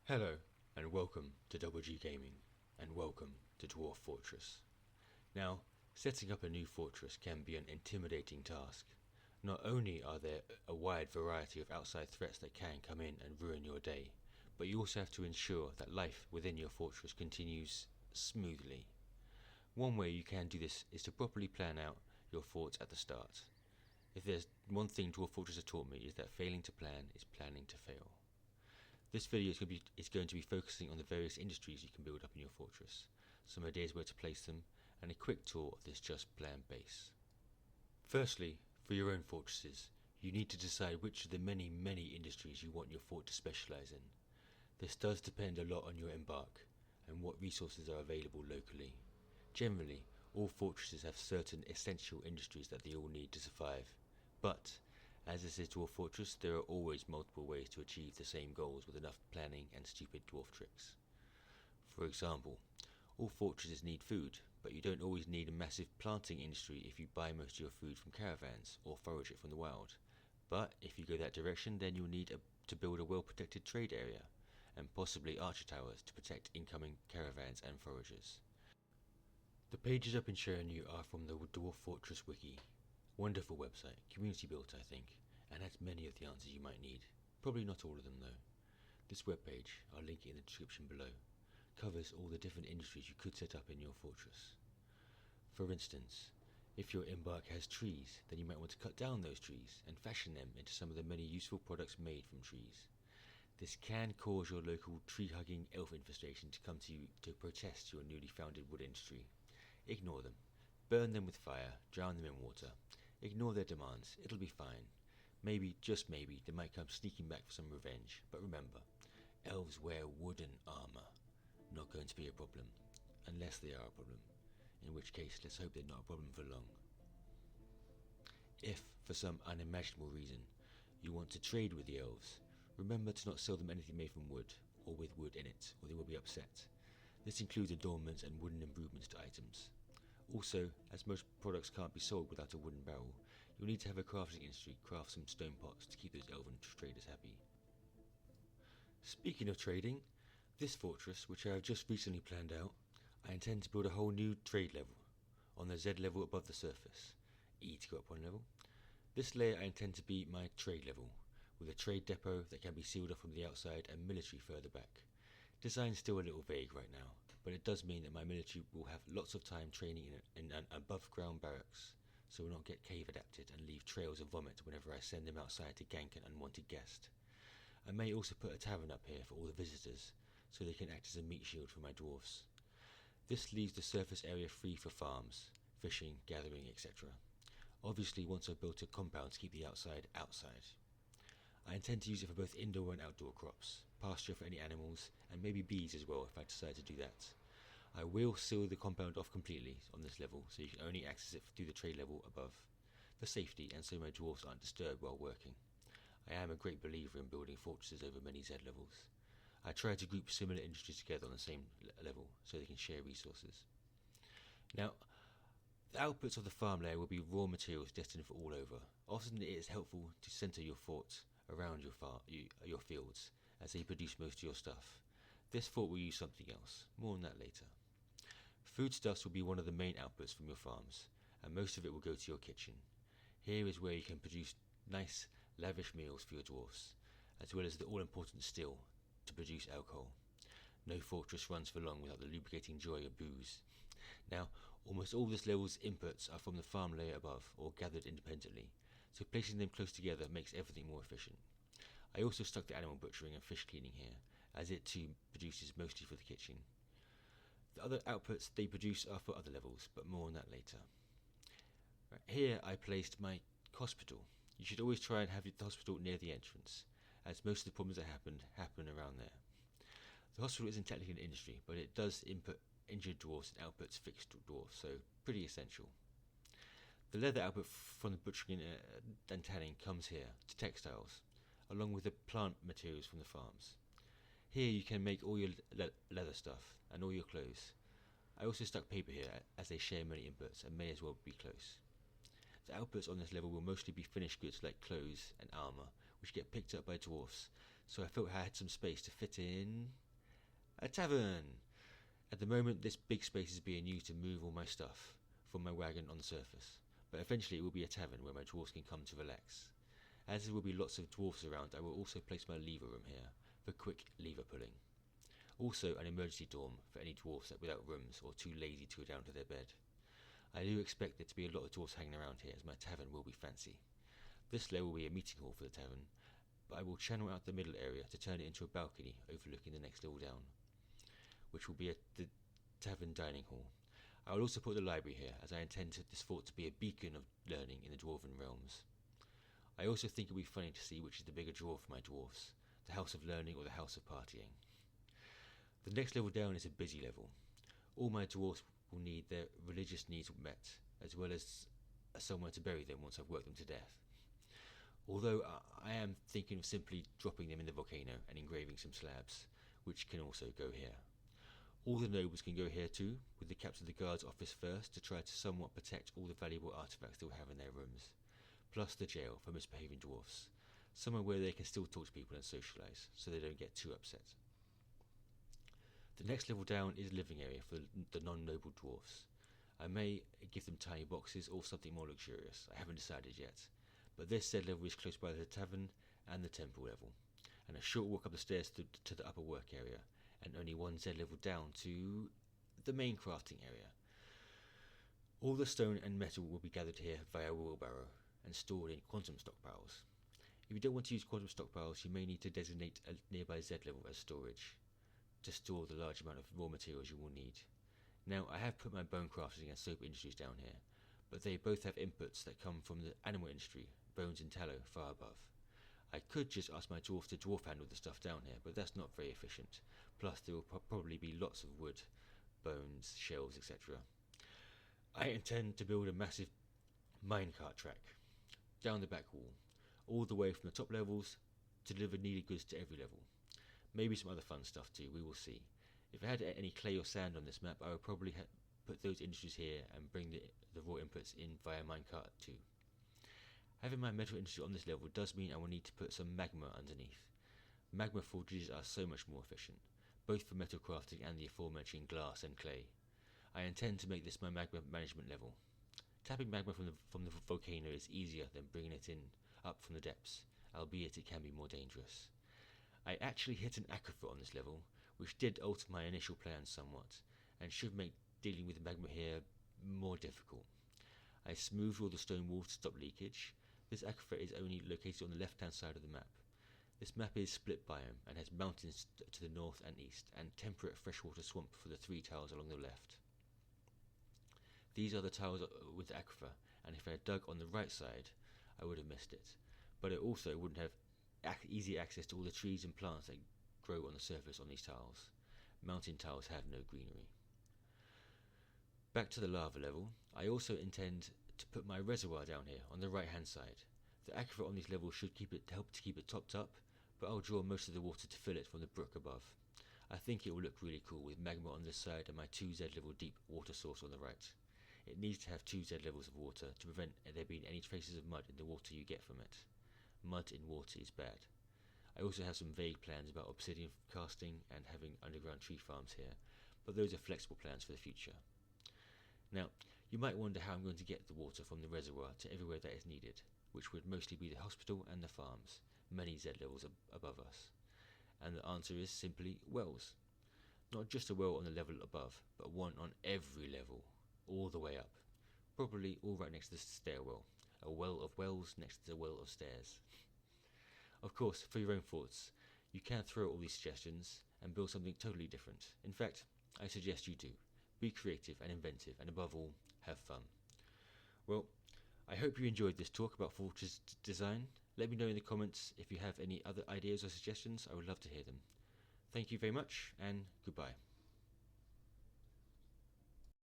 Hello, and welcome to WG Gaming, and welcome to Dwarf Fortress. Now, setting up a new fortress can be an intimidating task. Not only are there a wide variety of outside threats that can come in and ruin your day, but you also have to ensure that life within your fortress continues smoothly. One way you can do this is to properly plan out your forts at the start. If there's one thing Dwarf Fortress has taught me, is that failing to plan is planning to fail. This video is going to be focusing on the various industries you can build up in your fortress, some ideas where to place them, and a quick tour of this just plan base. Firstly, for your own fortresses, you need to decide which of the many industries you want your fort to specialise in. This does depend a lot on your embark and what resources are available locally. Generally, all fortresses have certain essential industries that they all need to survive, but as this is Dwarf Fortress, there are always multiple ways to achieve the same goals with enough planning and stupid dwarf tricks. For example, all fortresses need food, but you don't always need a massive planting industry if you buy most of your food from caravans or forage it from the wild. But if you go that direction, then you'll need to build a well-protected trade area, and possibly archer towers to protect incoming caravans and foragers. The pages I've been showing you are from the Dwarf Fortress Wiki. Wonderful website, community built I think, and has many of the answers you might need. Probably not all of them though. This webpage, I'll link it in the description below, covers all the different industries you could set up in your fortress. For instance, if your embark has trees, then you might want to cut down those trees and fashion them into some of the many useful products made from trees. This can cause your local tree-hugging elf infestation to come to you to protest your newly founded wood industry. Ignore them. Burn them with fire, drown them in water. Ignore their demands, it'll be fine. Maybe, just maybe, they might come sneaking back for some revenge. But remember, elves wear wooden armour. Not going to be a problem. Unless they are a problem. In which case, let's hope they're not a problem for long. If, for some unimaginable reason, you want to trade with the elves, remember to not sell them anything made from wood, or with wood in it, or they will be upset. This includes adornments and wooden improvements to items. Also, as most products can't be sold without a wooden barrel, you'll need to have a crafting industry craft some stone pots to keep those elven traders happy. Speaking of trading, this fortress, which I have just recently planned out, I intend to build a whole new trade level, on the Z level above the surface, E to go up one level. This layer I intend to be my trade level, with a trade depot that can be sealed off from the outside and military further back. Design's still a little vague right now, but it does mean that my military will have lots of time training in an above ground barracks, so will not get cave adapted and leave trails of vomit whenever I send them outside to gank an unwanted guest. I may also put a tavern up here for all the visitors, so they can act as a meat shield for my dwarfs. This leaves the surface area free for farms, fishing, gathering, etc. Obviously once I've built a compound to keep the outside. I intend to use it for both indoor and outdoor crops, pasture for any animals, and maybe bees as well if I decide to do that. I will seal the compound off completely on this level, so you can only access it through the trade level above, for safety and so my dwarves aren't disturbed while working. I am a great believer in building fortresses over many Z levels. I try to group similar industries together on the same level, so they can share resources. Now, the outputs of the farm layer will be raw materials destined for all over. Often it is helpful to centre your fort around your fields, as they produce most of your stuff. This fort will use something else, more on that later. Foodstuffs will be one of the main outputs from your farms, and most of it will go to your kitchen. Here is where you can produce nice, lavish meals for your dwarfs, as well as the all-important still to produce alcohol. No fortress runs for long without the lubricating joy of booze. Now, almost all this level's inputs are from the farm layer above, or gathered independently, so placing them close together makes everything more efficient. I also stuck the animal butchering and fish cleaning here, as it too produces mostly for the kitchen. The other outputs they produce are for other levels, but more on that later. Right, here I placed my hospital. You should always try and have the hospital near the entrance, as most of the problems that happen around there. The hospital isn't technically an industry, but it does input injured dwarfs and outputs fixed dwarfs, so pretty essential. The leather output from the butchering and tanning comes here to textiles, along with the plant materials from the farms. Here you can make all your leather stuff and all your clothes. I also stuck paper here as they share many inputs and may as well be close. The outputs on this level will mostly be finished goods like clothes and armour, which get picked up by dwarfs, so I felt I had some space to fit in a tavern. At the moment, this big space is being used to move all my stuff from my wagon on the surface, but eventually it will be a tavern where my dwarves can come to relax. As there will be lots of dwarves around, I will also place my lever room here for quick lever pulling. Also an emergency dorm for any dwarves without rooms or too lazy to go down to their bed. I do expect there to be a lot of dwarves hanging around here, as my tavern will be fancy. This layer will be a meeting hall for the tavern, but I will channel out the middle area to turn it into a balcony overlooking the next level down, which will be the tavern dining hall. I will also put the library here, as I intend this fort to be a beacon of learning in the Dwarven realms. I also think it will be funny to see which is the bigger draw for my dwarves, the House of Learning or the House of Partying. The next level down is a busy level. All my dwarves will need their religious needs met, as well as somewhere to bury them once I've worked them to death. Although I am thinking of simply dropping them in the volcano and engraving some slabs, which can also go here. All the nobles can go here too, with the captain of the guard's office first to try to somewhat protect all the valuable artifacts they'll have in their rooms, plus the jail for misbehaving dwarfs, somewhere where they can still talk to people and socialise, so they don't get too upset. The next level down is a living area for the non-noble dwarfs. I may give them tiny boxes or something more luxurious, I haven't decided yet, but this said level is close by the tavern and the temple level, and a short walk up the stairs to the upper work area, and only one Z level down to the main crafting area. All the stone and metal will be gathered here via wheelbarrow and stored in quantum stockpiles. If you don't want to use quantum stockpiles, you may need to designate a nearby Z level as storage to store the large amount of raw materials you will need. Now, I have put my bone crafting and soap industries down here, but they both have inputs that come from the animal industry, bones and tallow, far above. I could just ask my dwarf to dwarf handle the stuff down here, but that's not very efficient. Plus, there will probably be lots of wood, bones, shells, etc. I intend to build a massive minecart track down the back wall, all the way from the top levels to deliver needed goods to every level. Maybe some other fun stuff too, we will see. If I had any clay or sand on this map, I would probably put those industries here and bring the raw inputs in via minecart too. Having my metal industry on this level does mean I will need to put some magma underneath. Magma forges are so much more efficient, both for metal crafting and the aforementioned glass and clay. I intend to make this my magma management level. Tapping magma from the volcano is easier than bringing it in up from the depths, albeit it can be more dangerous. I actually hit an aquifer on this level, which did alter my initial plans somewhat, and should make dealing with the magma here more difficult. I smoothed all the stone walls to stop leakage. This aquifer is only located on the left-hand side of the map. This map is split biome and has mountains to the north and east, and temperate freshwater swamp for the 3 tiles along the left. These are the tiles with the aquifer, and if I had dug on the right side, I would have missed it. But it also wouldn't have easy access to all the trees and plants that grow on the surface on these tiles. Mountain tiles have no greenery. Back to the lava level, I also intend to put my reservoir down here on the right hand side. The aquifer on these levels should help to keep it topped up, but I'll draw most of the water to fill it from the brook above. I think it will look really cool with magma on this side and my 2Z level deep water source on the right. It needs to have 2Z levels of water to prevent there being any traces of mud in the water you get from it. Mud in water is bad. I also have some vague plans about obsidian casting and having underground tree farms here, but those are flexible plans for the future. Now, you might wonder how I'm going to get the water from the reservoir to everywhere that is needed, which would mostly be the hospital and the farms, many Z levels above us. And the answer is simply wells. Not just a well on the level above, but one on every level, all the way up. Probably all right next to the stairwell. A well of wells next to the well of stairs. Of course, for your own thoughts, you can throw all these suggestions and build something totally different. In fact, I suggest you do. Be creative and inventive, and above all, have fun. Well, I hope you enjoyed this talk about fortress design. Let me know in the comments if you have any other ideas or suggestions. I would love to hear them. Thank you very much, and goodbye.